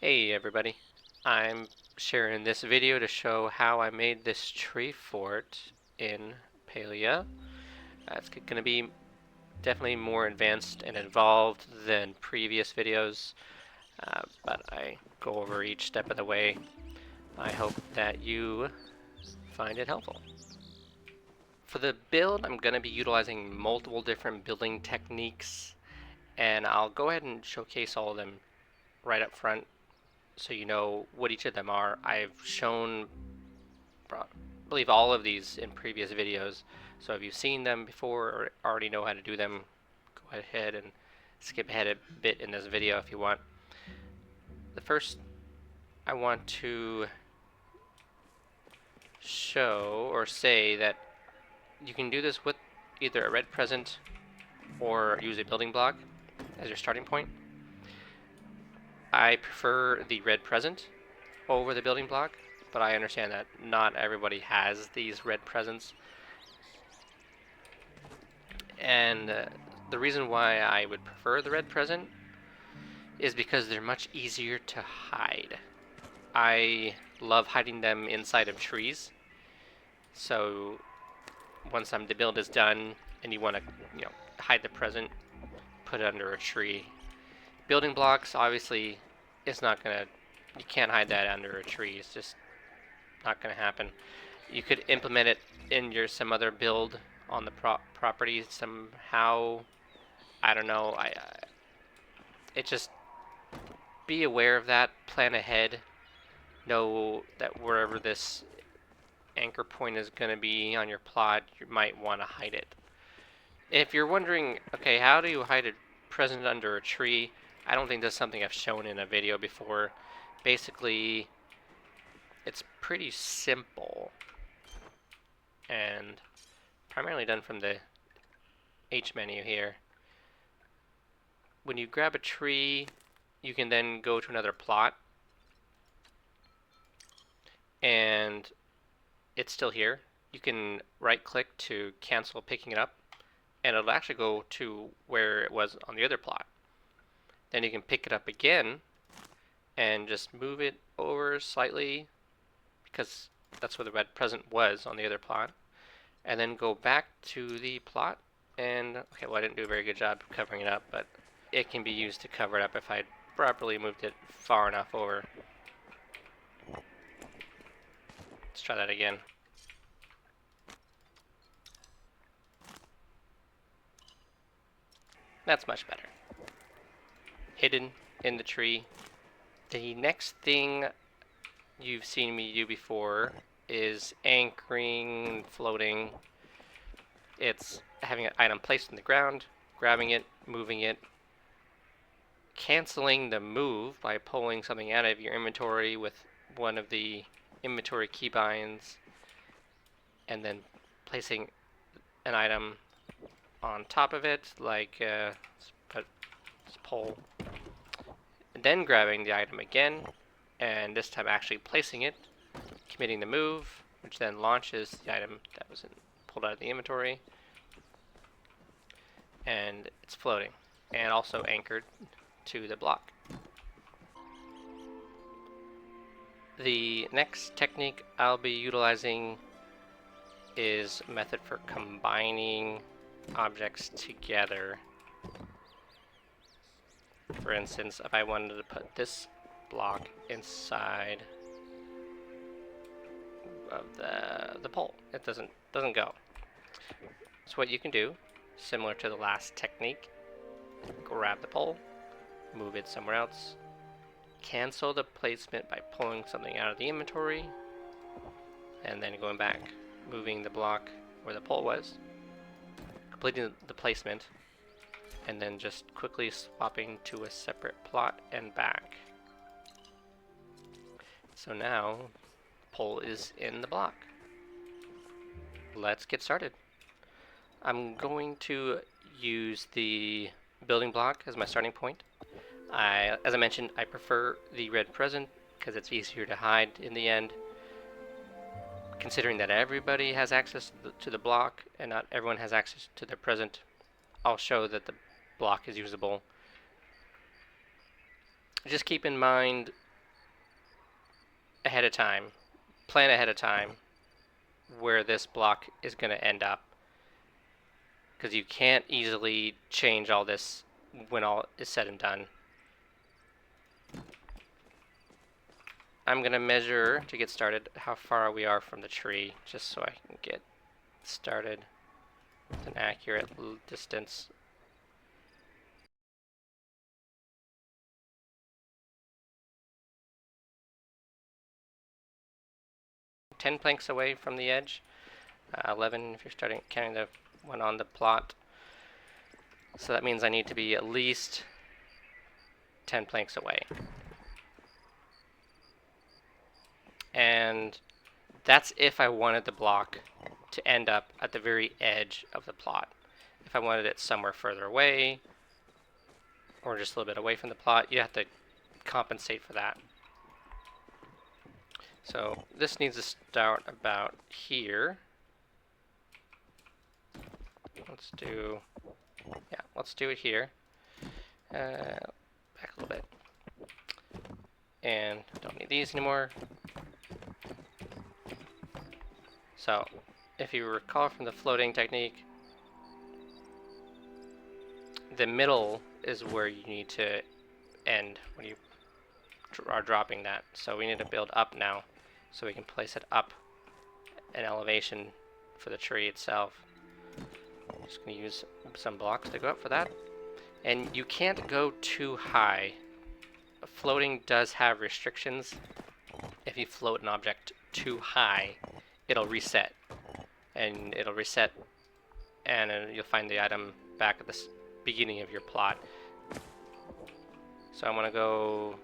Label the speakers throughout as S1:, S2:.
S1: Hey everybody, I'm sharing this video to show how I made this tree fort in Palia. It's going to be definitely more advanced and involved than previous videos, but I go over each step of the way. I hope that you find it helpful. For the build, I'm going to be utilizing multiple different building techniques, and I'll go ahead and showcase all of them right up front so you know what each of them are. I've shown, I believe, all of these in previous videos, so if you've seen them before or already know how to do them, go ahead and skip ahead a bit in this video if you want. The first, I want to show or say that you can do this with either a red present or use a building block as your starting point. I prefer the red present over the building block, but I understand that not everybody has these red presents. And the reason why I would prefer the red present is because they're much easier to hide. I love hiding them inside of trees. So once the build is done and you want to, hide the present, put it under a tree. Building blocks, obviously, it's not gonna. You can't hide that under a tree. It's just not gonna happen. You could implement it in some other build on the property somehow. I don't know. It just be aware of that. Plan ahead. Know that wherever this anchor point is going to be on your plot, you might want to hide it. If you're wondering, okay, how do you hide a present under a tree? I don't think that's something I've shown in a video before. Basically, it's pretty simple and primarily done from the H menu here. When you grab a tree, you can then go to another plot, and it's still here. You can right click to cancel picking it up, and it'll actually go to where it was on the other plot. Then you can pick it up again and just move it over slightly, because that's where the red present was on the other plot, and then go back to the plot. And okay, well, I didn't do a very good job covering it up, but it can be used to cover it up if I properly moved it far enough over. Let's try that again. That's much better. Hidden in the tree. The next thing you've seen me do before is anchoring, floating. It's having an item placed in the ground, grabbing it, moving it, canceling the move by pulling something out of your inventory with one of the inventory keybinds, and then placing an item on top of it, like let's put this pole, and then grabbing the item again, and this time actually placing it, committing the move, which then launches the item that was pulled out of the inventory, and it's floating and also anchored to the block. The next technique I'll be utilizing is a method for combining objects together. For instance, if I wanted to put this block inside of the pole, it doesn't go. So what you can do, similar to the last technique, grab the pole, move it somewhere else, cancel the placement by pulling something out of the inventory, and then going back, moving the block where the pole was, completing the placement, and then just quickly swapping to a separate plot and back. So now, the pole is in the block. Let's get started. I'm going to use the building block as my starting point. As I mentioned, I prefer the red present because it's easier to hide in the end. Considering that everybody has access to the block and not everyone has access to their present, I'll show that the block is usable. Just keep in mind ahead of time, plan ahead of time where this block is going to end up, because you can't easily change all this when all is said and done. I'm going to measure, to get started, how far we are from the tree, just so I can get started with an accurate distance. Ten planks away from the edge, 11 if you're starting counting the one on the plot. So that means I need to be at least 10 planks away. And that's if I wanted the block to end up at the very edge of the plot. If I wanted it somewhere further away, or just a little bit away from the plot, you have to compensate for that. So this needs to start about here. Let's do it here. Back a little bit. And don't need these anymore. So, if you recall from the floating technique, the middle is where you need to end when you are dropping that. So we need to build up now, so we can place it up an elevation for the tree itself. I'm just going to use some blocks to go up for that. And you can't go too high. Floating does have restrictions. If you float an object too high, it'll reset. And it'll reset, and you'll find the item back at the beginning of your plot. So I'm going to go,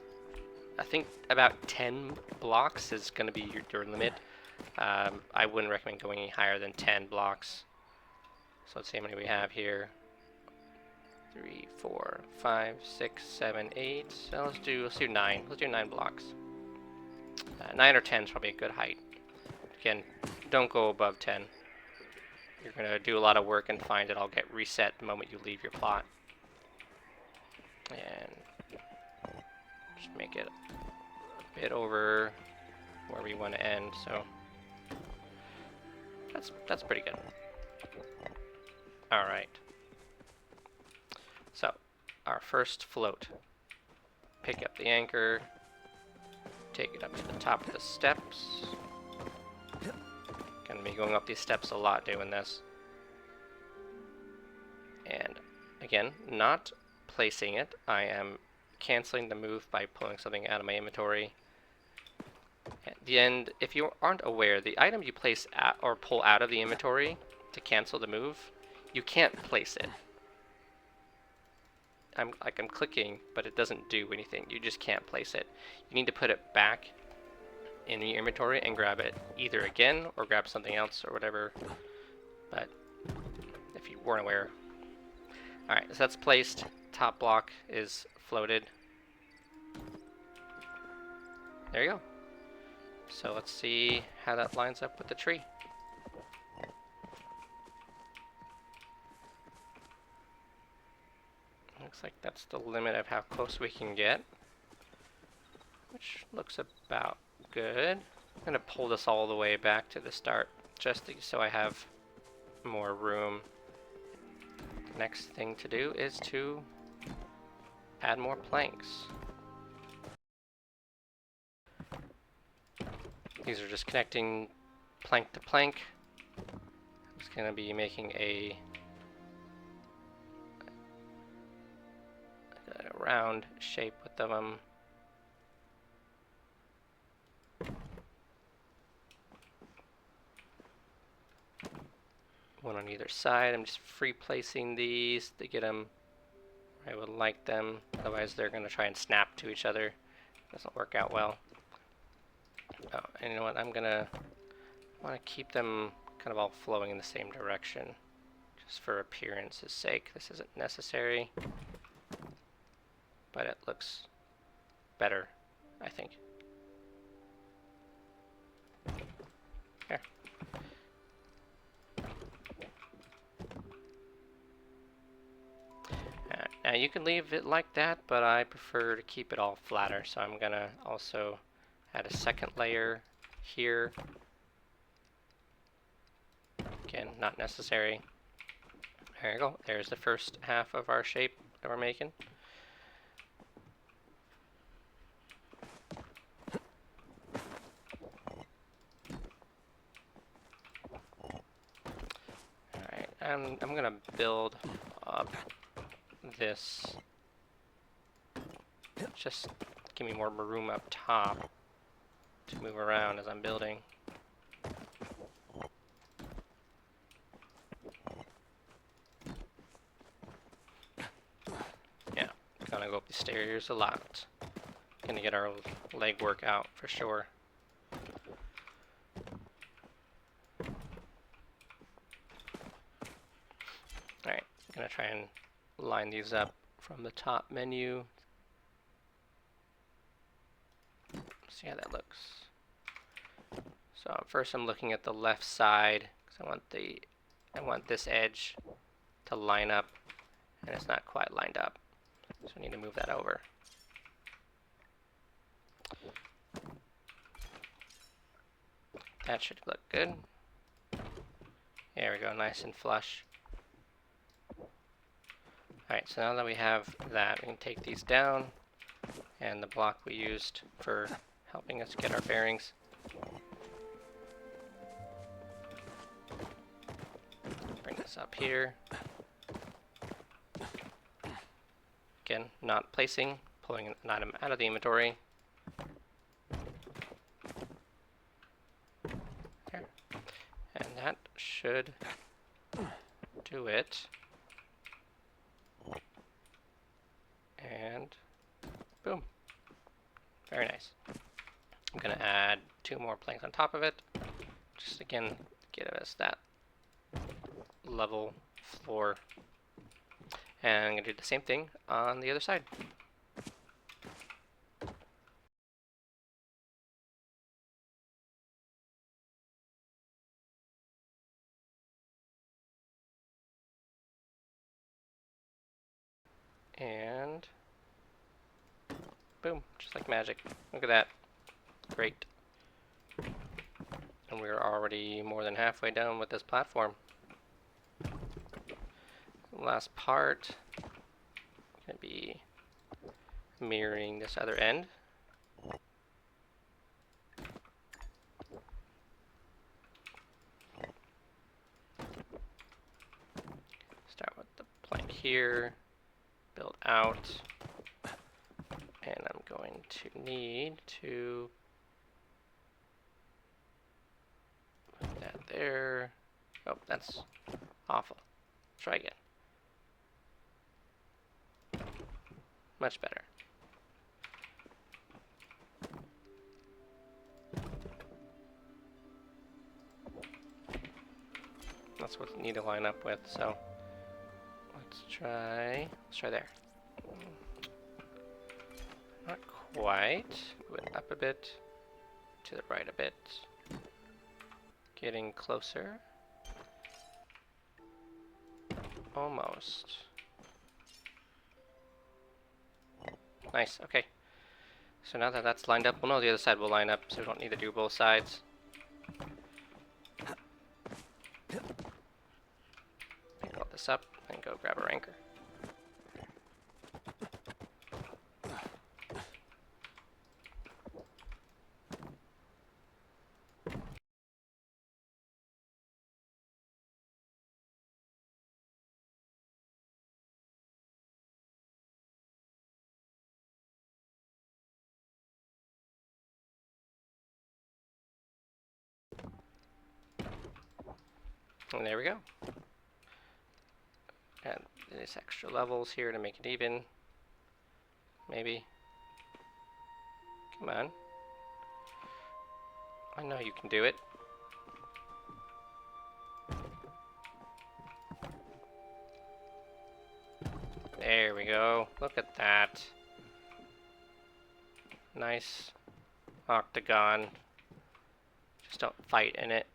S1: I think about 10 blocks is going to be your limit. I wouldn't recommend going any higher than 10 blocks. So let's see how many we have here. 3, 4, 5, 6, 7, 8. So let's do 9. Let's do 9 blocks. 9 or 10 is probably a good height. Again, don't go above 10. You're going to do a lot of work and find it all get reset the moment you leave your plot. And just make it a bit over where we want to end. So that's pretty good. All right. So our first float. Pick up the anchor. Take it up to the top of the steps. Gonna be going up these steps a lot doing this. And again, not placing it. I am canceling the move by pulling something out of my inventory. At the end, if you aren't aware, the item you place at or pull out of the inventory to cancel the move, you can't place it. I'm clicking, but it doesn't do anything. You just can't place it. You need to put it back in your inventory and grab it either again or grab something else or whatever. But if you weren't aware. Alright, so that's placed. Top block is floated. There you go. So let's see how that lines up with the tree. Looks like that's the limit of how close we can get, which looks about good. I'm going to pull this all the way back to the start just so I have more room. The next thing to do is to add more planks. These are just connecting plank to plank. I'm just going to be making a round shape with them. One on either side. I'm just free placing these to get them where I would like them. Otherwise they're going to try and snap to each other. Doesn't work out well. Oh, and you know what? I want to keep them kind of all flowing in the same direction, just for appearance's sake. This isn't necessary, but it looks better, I think. Here. Now you can leave it like that, but I prefer to keep it all flatter, so I'm gonna also Add a second layer here. Again, not necessary. There you go. There's the first half of our shape that we're making. Alright, I'm gonna build up this. Just give me more room up top to move around as I'm building. Yeah, gonna go up the stairs a lot. Gonna get our leg work out for sure. Alright, gonna try and line these up from the top menu. See how that looks. So first I'm looking at the left side because I want this edge to line up, and it's not quite lined up. So I need to move that over. That should look good. There we go, nice and flush. Alright, so now that we have that, we can take these down, and the block we used for helping us get our bearings. Bring this up here. Again, not placing, pulling an item out of the inventory. There. And that should do it. And boom. Very nice. I'm going to add 2 more planks on top of it. Just again, give us that level floor. And I'm going to do the same thing on the other side. And boom, just like magic. Look at that. Great. And we're already more than halfway done with this platform. Last part, going to be mirroring this other end. Start with the plank here, build out, and I'm going to need to put that there. Oh, that's awful. Try again. Much better. That's what we need to line up with, so let's try there. Not quite. Move it up a bit, to the right a bit. Getting closer. Almost. Nice, okay. So now that that's lined up, we'll know the other side will line up, so we don't need to do both sides. Pick all this up and go grab our anchor. And there we go. Add these extra levels here to make it even. Maybe. Come on. I know you can do it. There we go. Look at that. Nice octagon. Just don't fight in it.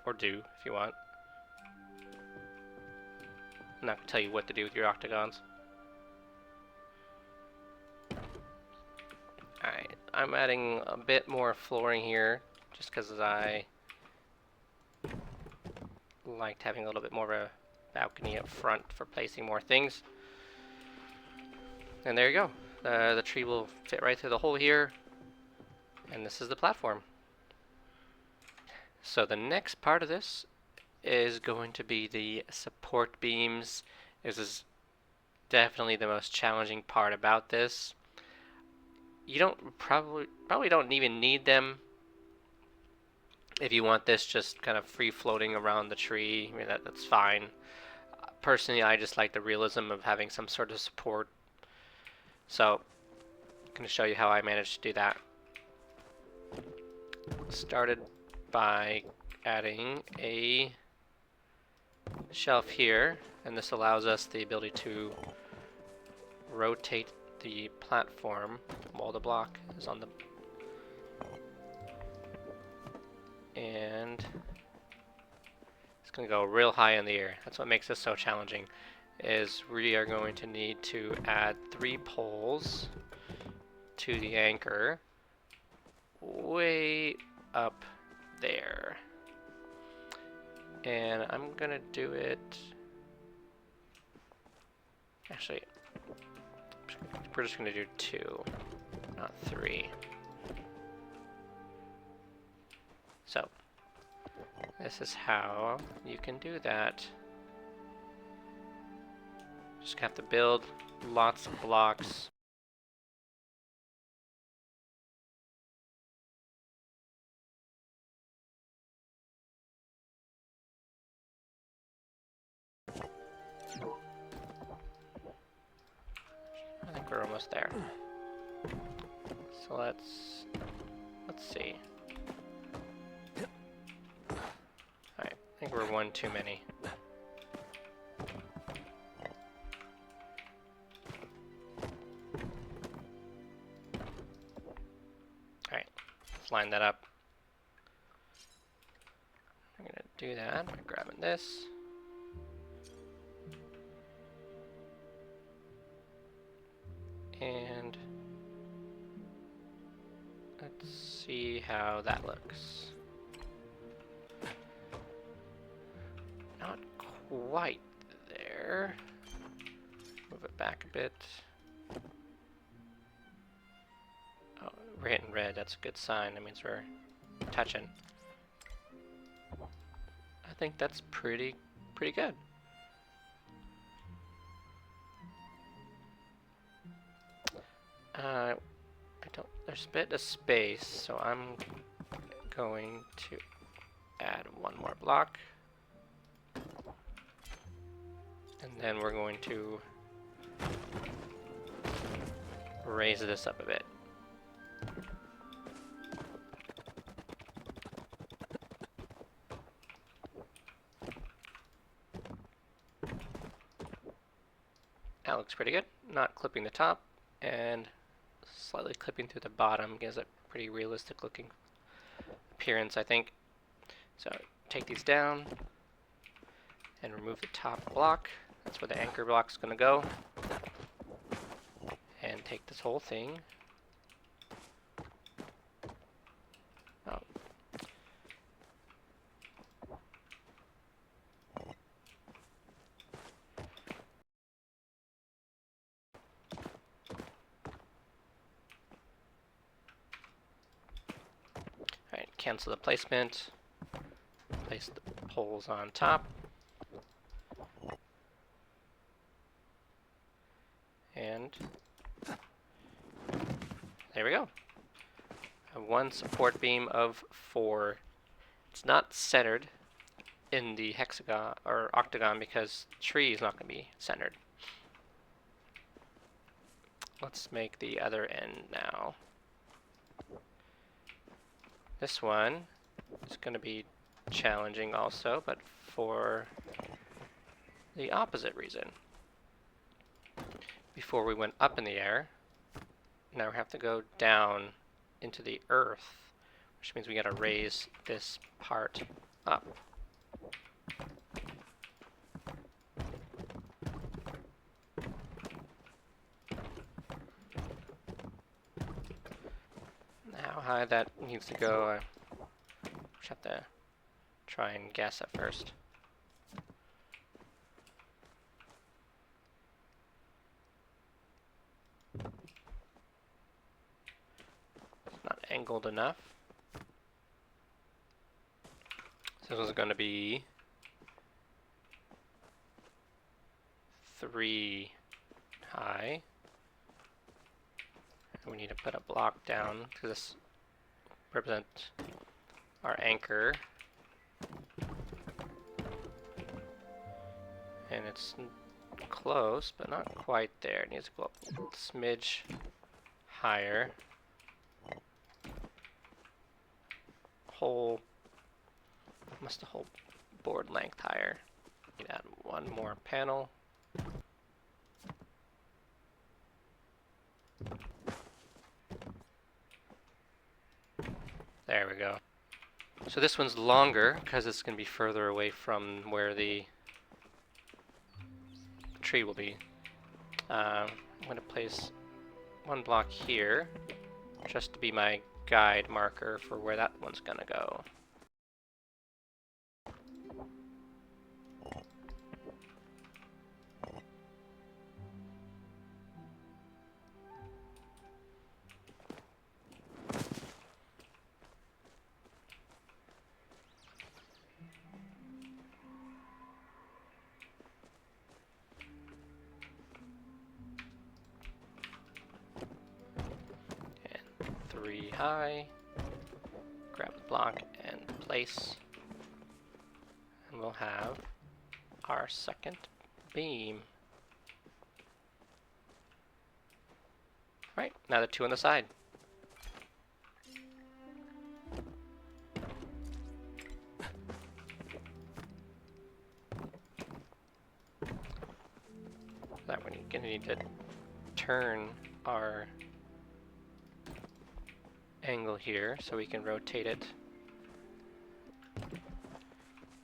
S1: Or do, if you want. I'm not going to tell you what to do with your octagons. I'm adding a bit more flooring here, just because I liked having a little bit more of a balcony up front for placing more things. And there you go. The tree will fit right through the hole here, and this is the platform. So the next part of this is going to be the support beams. This is definitely the most challenging part about this. You don't probably don't even need them if you want this just kind of free floating around the tree. I mean, that's fine. Personally, I just like the realism of having some sort of support. So I'm going to show you how I managed to do that. Started by adding a shelf here, and this allows us the ability to rotate the platform while the block is on the, and it's going to go real high in the air. That's what makes this so challenging, is we are going to need to add 3 poles to the anchor way up there. And I'm gonna do it, actually, we're just gonna do 2, not 3. So, this is how you can do that. Just have to build lots of blocks. I think we're almost there. So let's see. Alright, I think we're one too many. Alright, let's line that up. I'm gonna do that by grabbing this. And let's see how that looks. Not quite there. Move it back a bit. Oh, we're hitting red. That's a good sign. That means we're touching. I think that's pretty good. There's a bit of space, so I'm going to add 1 more block. And then we're going to raise this up a bit. That looks pretty good. Not clipping the top, and slightly clipping through the bottom gives a pretty realistic looking appearance, I think. So take these down and remove the top block. That's where the anchor block's going to go. And take this whole thing. Oh. Alright, cancel the placement. Place the poles on top. And there we go. One support beam of 4. It's not centered in the hexagon or octagon because the tree is not going to be centered. Let's make the other end now. This one is going to be challenging also, but for the opposite reason. Before we went up in the air, now we have to go down into the earth, which means we got to raise this part up. how high that needs to go. I just have to try and guess at first. It's not angled enough. So this one's going to be 3 high. And we need to put a block down because this represents our anchor. And it's close, but not quite there. It needs to go up a smidge higher. Almost the whole board length higher. Need to add one more panel. There we go. So this one's longer because it's going to be further away from where the tree will be. I'm going to place one block here just to be my guide marker for where that one's going to go. And 3 high. Grab the block and place. And we'll have our second beam. Right, now the 2 on the side. That we're going to need to turn our angle here so we can rotate it.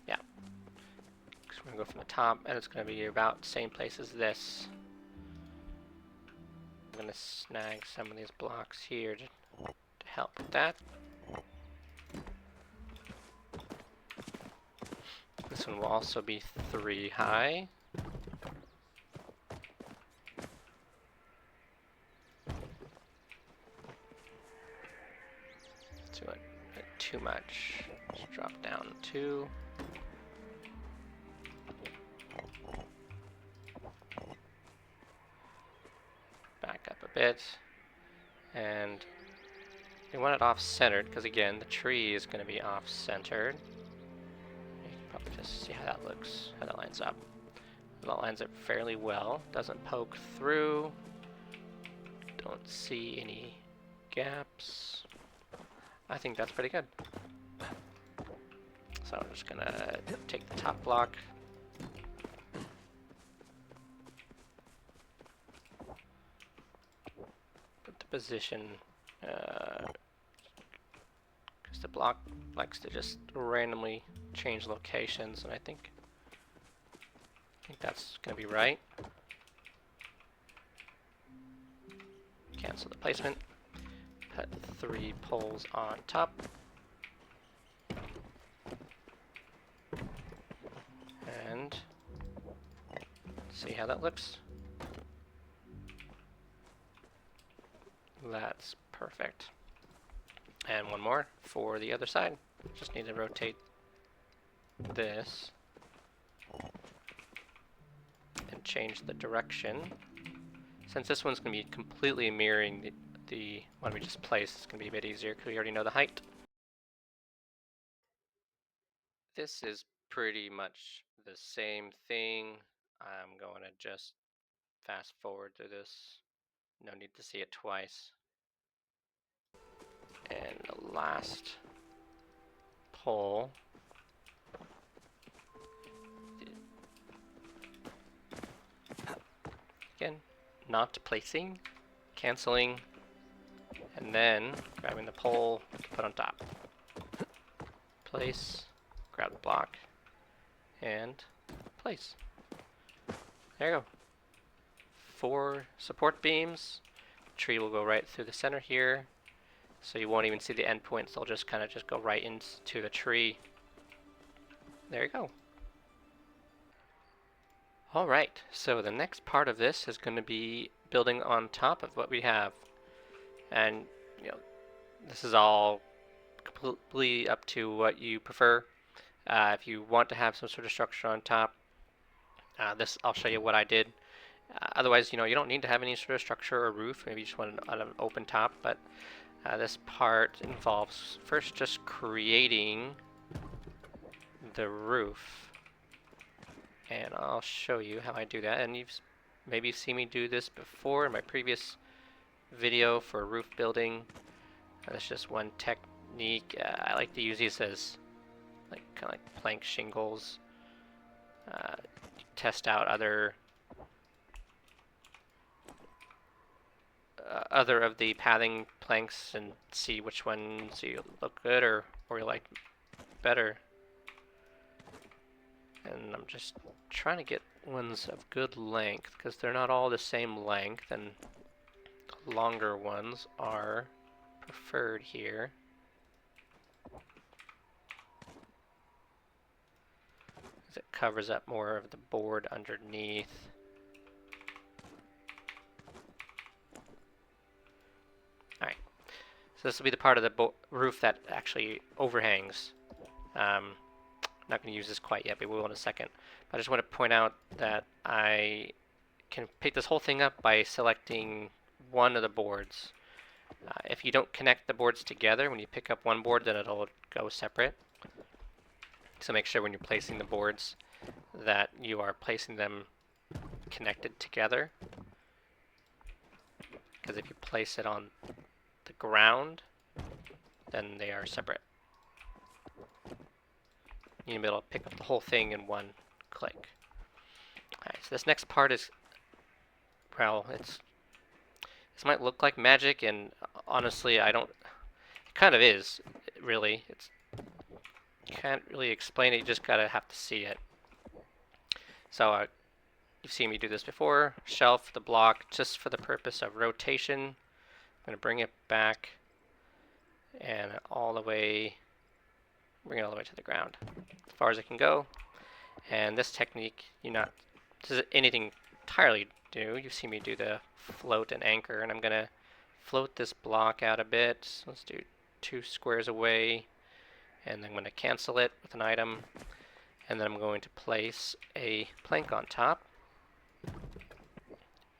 S1: Yeah. So we're going to go from the top and it's going to be about the same place as this. I'm going to snag some of these blocks here to help with that. This one will also be 3 high. Too much. Just drop down 2. Back up a bit. And we want it off-centered because again the tree is going to be off-centered. You can probably just see how that looks, how that lines up. That lines up fairly well. Doesn't poke through. Don't see any gaps. I think that's pretty good. So I'm just gonna take the top block. Put the position, because the block likes to just randomly change locations, and I think that's gonna be right. Cancel the placement. Put 3 poles on top. And see how that looks. That's perfect. And one more for the other side. Just need to rotate this and change the direction. Since this one's going to be completely mirroring the one we just placed, it's going to be a bit easier because we already know the height. This is pretty much the same thing. I'm going to just fast forward to this. No need to see it twice. And the last pole. Again, not placing, canceling, and then grabbing the pole to put on top. Place, grab the block, and place. There you go. 4 support beams. Tree will go right through the center here, so you won't even see the endpoints. They'll just kind of just go right into the tree. There you go. Alright, so the next part of this is going to be building on top of what we have. And, you know, this is all completely up to what you prefer. If you want to have some sort of structure on top, this I'll show you what I did. Otherwise, you don't need to have any sort of structure or roof. Maybe you just want an open top, but this part involves first just creating the roof. And I'll show you how I do that. And you've maybe seen me do this before in my previous video for roof building. That's just one technique. I like to use these as kind of like plank shingles. Test out other of the pathing planks and see which ones you look good or you like better. And I'm just trying to get ones of good length because they're not all the same length, and the longer ones are preferred here. As it covers up more of the board underneath. Alright, so this will be the part of the roof that actually overhangs. Not going to use this quite yet, but we will in a second. I just want to point out that I can pick this whole thing up by selecting one of the boards. If you don't connect the boards together, when you pick up one board, then it'll go separate. So make sure when you're placing the boards that you are placing them connected together. Because if you place it on the ground, then they are separate. You'll be able to pick up the whole thing in one click. Alright, so this next part is, well, this might look like magic, and honestly, it kind of is, really. You can't really explain it, you just gotta have to see it. So, you've seen me do this before. Shelf the block just for the purpose of rotation. I'm gonna bring it back and bring it all the way to the ground, as far as it can go. And this technique, this is anything entirely new. You've seen me do the float and anchor, and I'm gonna float this block out a bit. So let's do 2 squares away, and then I'm gonna cancel it with an item, and then I'm going to place a plank on top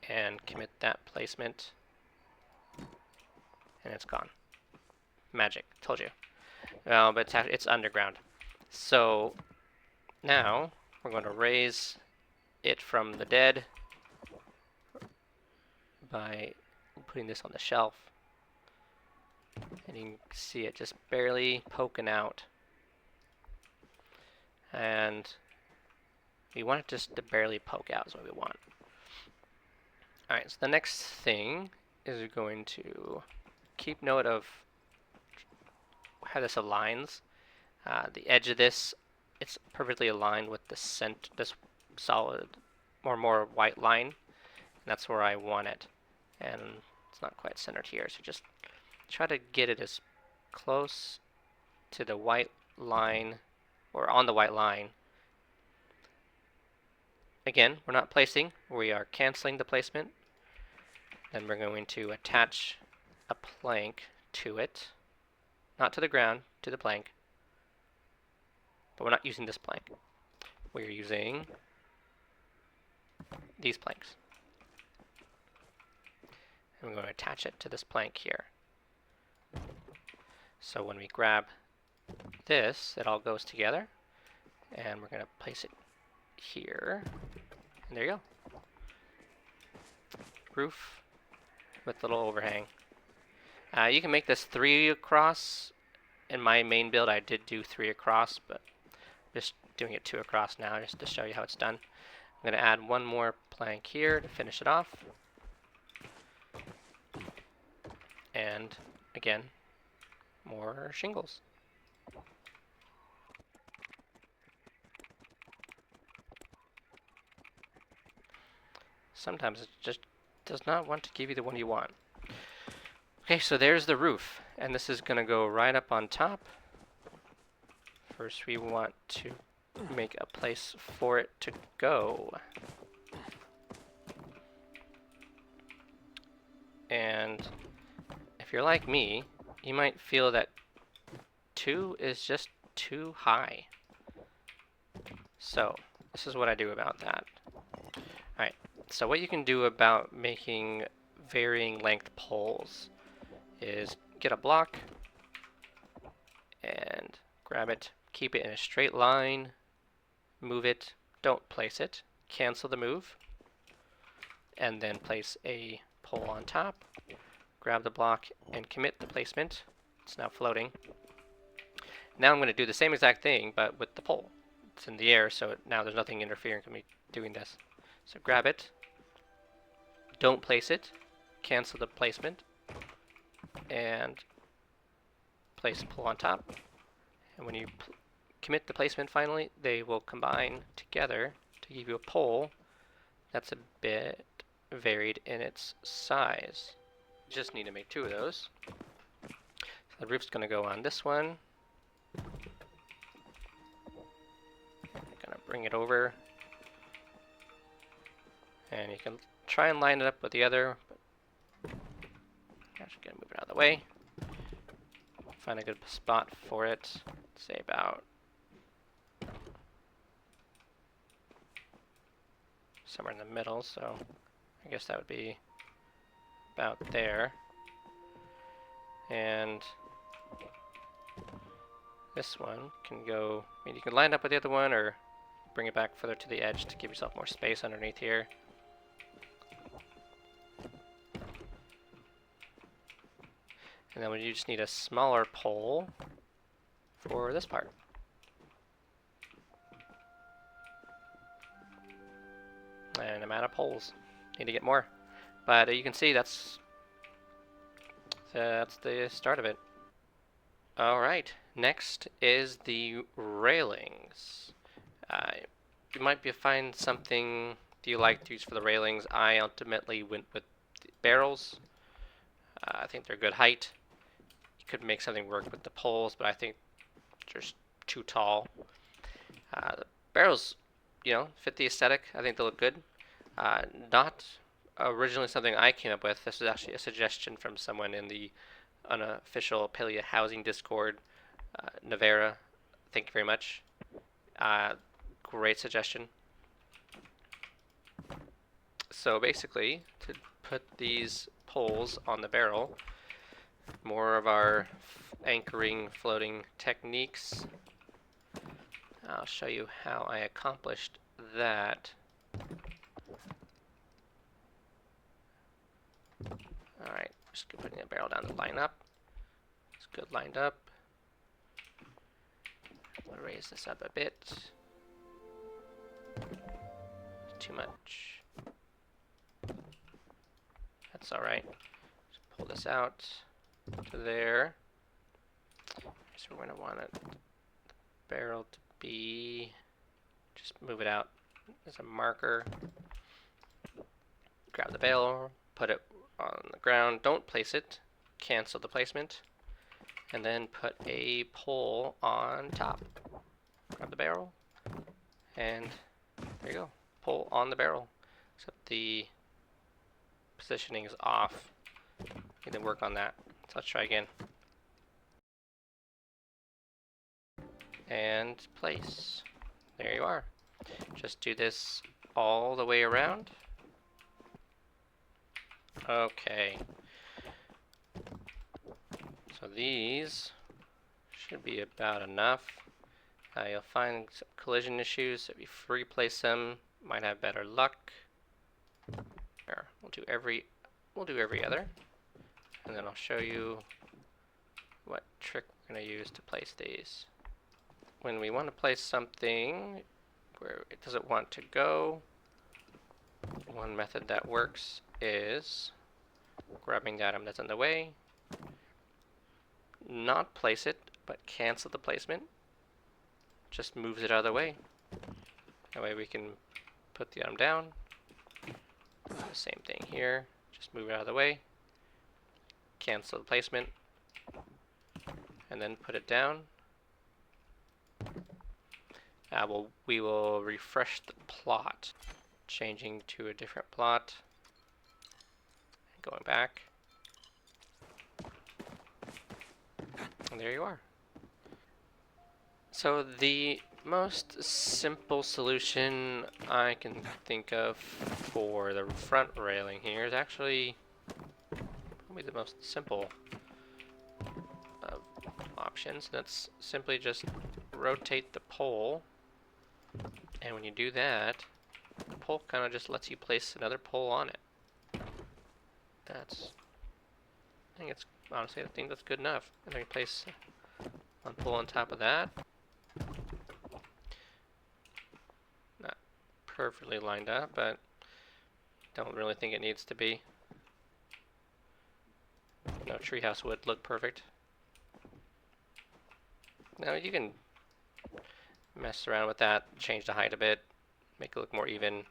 S1: and commit that placement, and it's gone. Magic, told you. Well, but it's underground. So now we're going to raise it from the dead by putting this on the shelf. And you can see it just barely poking out. And we want it just to barely poke out is what we want. Alright, so the next thing is we're going to keep note of how this aligns. The edge of this, it's perfectly aligned with this solid or more white line, and that's where I want it. And it's not quite centered here, so just try to get it as close to the white line, or on the white line. Again, we're not placing, we are canceling the placement. Then we're going to attach a plank to it. Not to the ground, to the plank. But we're not using this plank. We're using these planks. And we're going to attach it to this plank here. So when we grab this, it all goes together. And we're going to place it here. And there you go. Roof with a little overhang. You can make this 3 across. In my main build, I did do 3 across, but I'm just doing it 2 across now, just to show you how it's done. I'm going to add one more plank here to finish it off. And again, more shingles. Sometimes it just does not want to give you the one you want. Okay, so there's the roof. And this is going to go right up on top. First we want to make a place for it to go. And if you're like me, you might feel that 2 is just too high. So this is what I do about that. Alright, so what you can do about making varying length poles is get a block and grab it, keep it in a straight line, move it, don't place it, cancel the move, and then place a pole on top, grab the block and commit the placement. It's now floating. Now I'm going to do the same exact thing but with the pole. It's in the air, so now there's nothing interfering with me doing this. So grab it, don't place it, cancel the placement, and place pull on top. And when you commit the placement finally, they will combine together to give you a pole that's a bit varied in its size. You just need to make 2 of those. So the roof's going to go on this one. Gonna bring it over, and you can try and line it up with the other, but I'm actually gonna move it out of the way. Find a good spot for it, say about somewhere in the middle, so I guess that would be about there. And this one can go, I mean, you can line it up with the other one or bring it back further to the edge to give yourself more space underneath here. And then you just need a smaller pole for this part. And I'm out of poles. Need to get more. But you can see that's the start of it. Alright, next is the railings. You might find something that you like to use for the railings. I ultimately went with the barrels. I think they're good height. You could make something work with the poles, but I think they're just too tall. The barrels, you know, fit the aesthetic. I think they look good. Not originally something I came up with. This is actually a suggestion from someone in the unofficial Palia housing Discord, Navera. Thank you very much. Great suggestion. So basically, to put these poles on the barrel, more of our anchoring floating techniques. I'll show you how I accomplished that. Alright, just putting the barrel down to line up. It's good lined up. I'll raise this up a bit. Too much. That's alright. Just pull this out to there. So we're going to want the barrel to be, just move it out as a marker. Grab the barrel, put it on the ground, don't place it, cancel the placement, and then put a pole on top. Grab the barrel, and there you go, pole on the barrel, except the positioning is off. Need to work on that. So let's try again. And place. There you are. Just do this all the way around. Okay. So these should be about enough. You'll find some collision issues. If you replace them, might have better luck. Here, we'll do every other, and then I'll show you what trick we're going to use to place these. When we want to place something where it doesn't want to go, one method that works is grabbing the item that's in the way, not place it, but cancel the placement. Just moves it out of the way. That way we can put the item down. The same thing here. Just move it out of the way. Cancel the placement. and then put it down. We will refresh the plot, changing to a different plot, going back, and there you are. So the most simple solution I can think of for the front railing here is actually probably the most simple of options. That's simply just rotate the pole, and when you do that, the pole kind of just lets you place another pole on it. I think it's honestly, I think that's good enough. And then you place one pole on top of that. Not perfectly lined up, but don't really think it needs to be. No, Treehouse would look perfect. Now you can mess around with that, change the height a bit, make it look more even.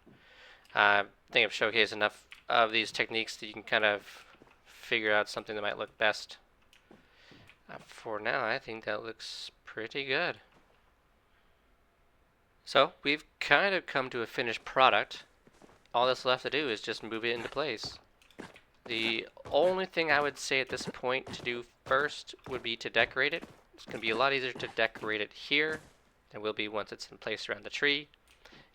S1: I think I've showcased enough of these techniques that you can kind of figure out something that might look best. For now, I think that looks pretty good. So we've kind of come to a finished product. All that's left to do is just move it into place. The only thing I would say at this point to do first would be to decorate it. It's going to be a lot easier to decorate it here than it will be once it's in place around the tree.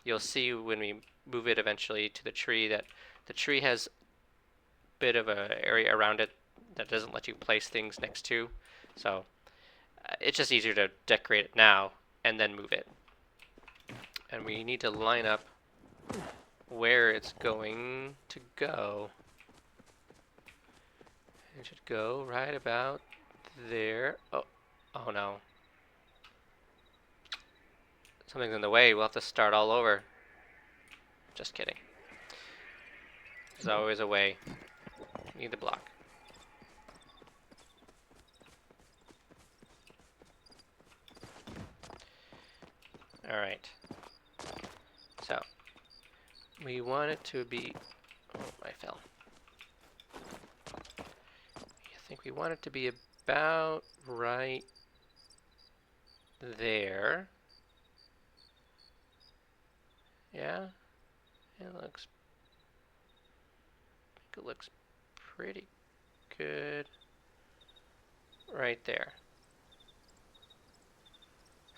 S1: You'll see when we move it eventually to the tree that the tree has a bit of an area around it that doesn't let you place things next to. So it's just easier to decorate it now and then move it. And we need to line up where it's going to go. It should go right about there. Oh no. Something's in the way. We'll have to start all over. Just kidding. There's always a way. Need the block. Alright. So, we want it to be... Oh, I fell. I think we want it to be about right there. Yeah? It looks pretty good right there.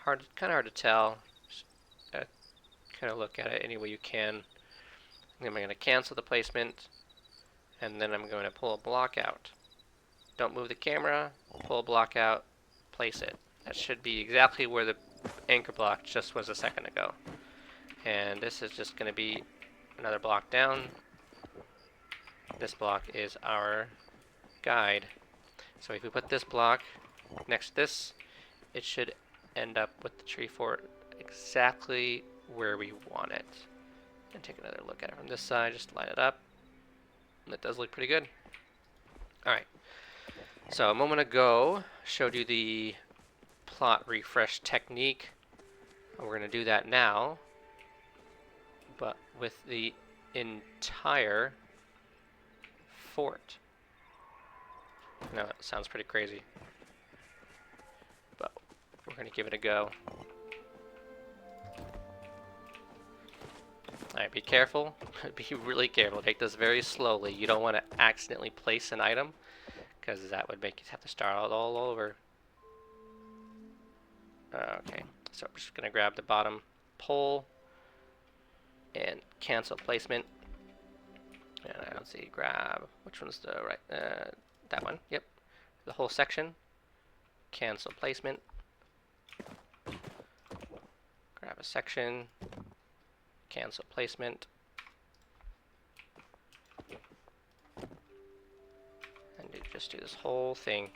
S1: Kind of hard to tell. Just, kind of look at it any way you can. Then I'm going to cancel the placement, and then I'm going to pull a block out. Don't move the camera, pull a block out, place it. That should be exactly where the anchor block just was a second ago. And this is just going to be another block down. This block is our guide. So if we put this block next to this, it should end up with the tree fort exactly where we want it. And take another look at it from this side, just line it up. And it does look pretty good. Alright. So a moment ago, showed you the plot refresh technique. We're going to do that now, but with the entire fort. Now that sounds pretty crazy, but we're going to give it a go. Alright, be careful. Be really careful. Take this very slowly. You don't want to accidentally place an item, because that would make you have to start all over. Okay, so we're just going to grab the bottom pole and cancel placement. And let's see, grab, which one's the right, that one, yep. The whole section, cancel placement. Grab a section, cancel placement. And just do this whole thing.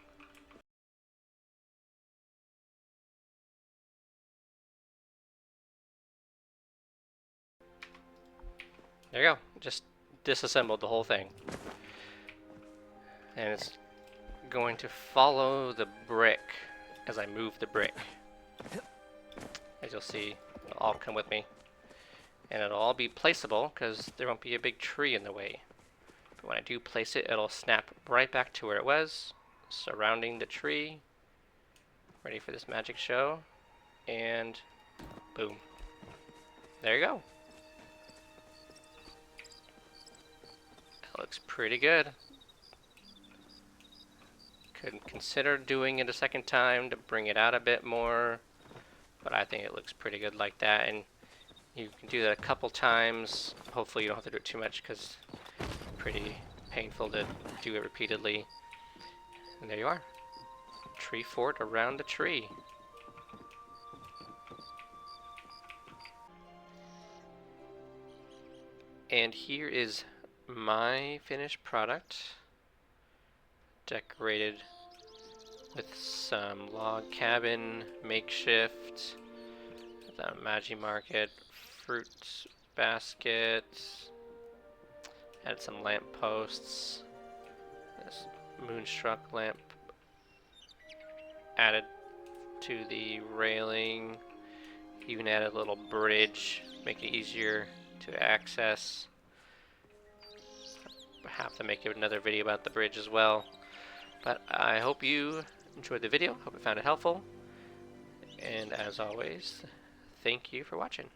S1: There you go, just disassembled the whole thing. And it's going to follow the brick as I move the brick. As you'll see, it'll all come with me. And it'll all be placeable because there won't be a big tree in the way. But when I do place it, it'll snap right back to where it was, surrounding the tree. ready for this magic show, and boom. There you go. That looks pretty good. Could consider doing it a second time to bring it out a bit more, but I think it looks pretty good like that, and you can do that a couple times. Hopefully you don't have to do it too much because it's pretty painful to do it repeatedly. And there you are. Tree fort around the tree. And here is my finished product, decorated with some log cabin makeshift, the Magi Market fruit basket, added some lamp posts, this moonstruck lamp added to the railing, even added a little bridge, make it easier to access. I have to make another video about the bridge as well. But I hope you enjoyed the video, hope you found it helpful, and as always, thank you for watching.